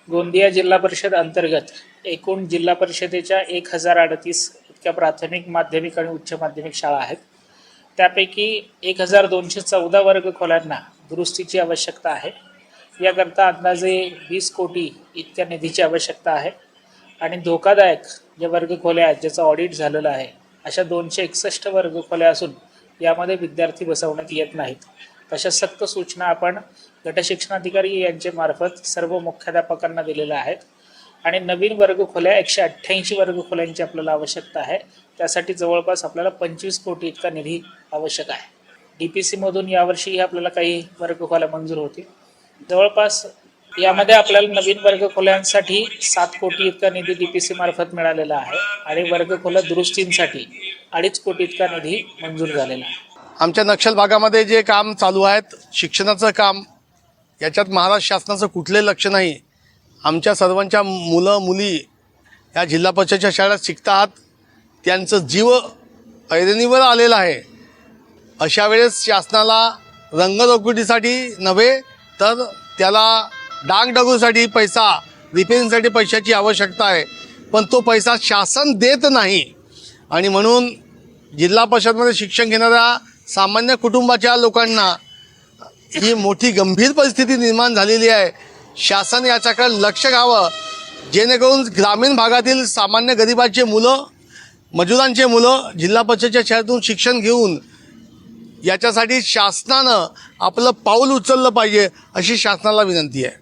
गोंदिया जिल्हा परिषद अंतर्गत एकूण जिल्हा परिषदेच्या 1038 इतक्या प्राथमिक, माध्यमिक आणि उच्च माध्यमिक शाळा आहेत. त्यापैकी 1214 वर्ग खोल्यांना दुरुस्तीची आवश्यकता आहे. याकरता अंदाजे 20 कोटी इतक्या निधीची आवश्यकता आहे आणि धोकादायक जे वर्ग खोल्या आहेत ज्याचं ऑडिट झालेलं आहे अशा 261 वर्ग खोल्या असून यामध्ये विद्यार्थी बसवण्यात येत नाहीत. तशा सक्त सूचना आपण गटशिक्षणाधिकारी यांचे मार्फत सर्व मुख्याध्यापकांना दिलेल्या आहेत आणि नवीन वर्ग खोल्या 188 वर्ग खोल्यांची आपल्याला आवश्यकता आहे. त्यासाठी जवळपास आपल्याला 25 कोटी इतका निधी आवश्यक आहे. DPC मधून यावर्षी आपल्याला काही वर्ग खोल्या मंजूर होतील. जवळपास यामध्ये आपल्याला नवीन वर्ग खोल्यांसाठी 7 कोटी इतका निधी DPC मार्फत मिळालेला आहे आणि वर्ग खोल्या दुरुस्तींसाठी 2.5 कोटी इतका निधी मंजूर झालेला आहे. आमच्या नक्षल भागामध्ये जे काम चालू आहेत शिक्षणाचं काम, याच्यात महाराष्ट्र शासनाचं कुठलंही लक्ष नाही. आमच्या सर्वांच्या मुलं मुली या जिल्हा परिषदेच्या शाळेत शिकतात, त्यांचं जीव ऐरणीवर आलेला आहे. अशा वेळेस शासनाला रंगरोगटीसाठी नव्हे तर त्याला डागडगूसाठी पैसा, रिपेअरिंगसाठी पैशाची आवश्यकता आहे, पण तो पैसा शासन देत नाही. आणि म्हणून जिल्हा परिषदमध्ये शिक्षण घेणाऱ्या सामान्य कुटुंबाच्या लोकांना ही मोठी गंभीर परिस्थिती निर्माण झालेली आहे. शासन याच्याकडे लक्ष घ्यावं, जेणेकरून ग्रामीण भागातील सामान्य गरिबांचे मुलं, मजुरांचे मुलं जिल्हा परिषदेच्या शाळेतून शिक्षण घेऊन याच्यासाठी शासनानं आपलं पाऊल उचललं पाहिजे, अशी शासनाला विनंती आहे.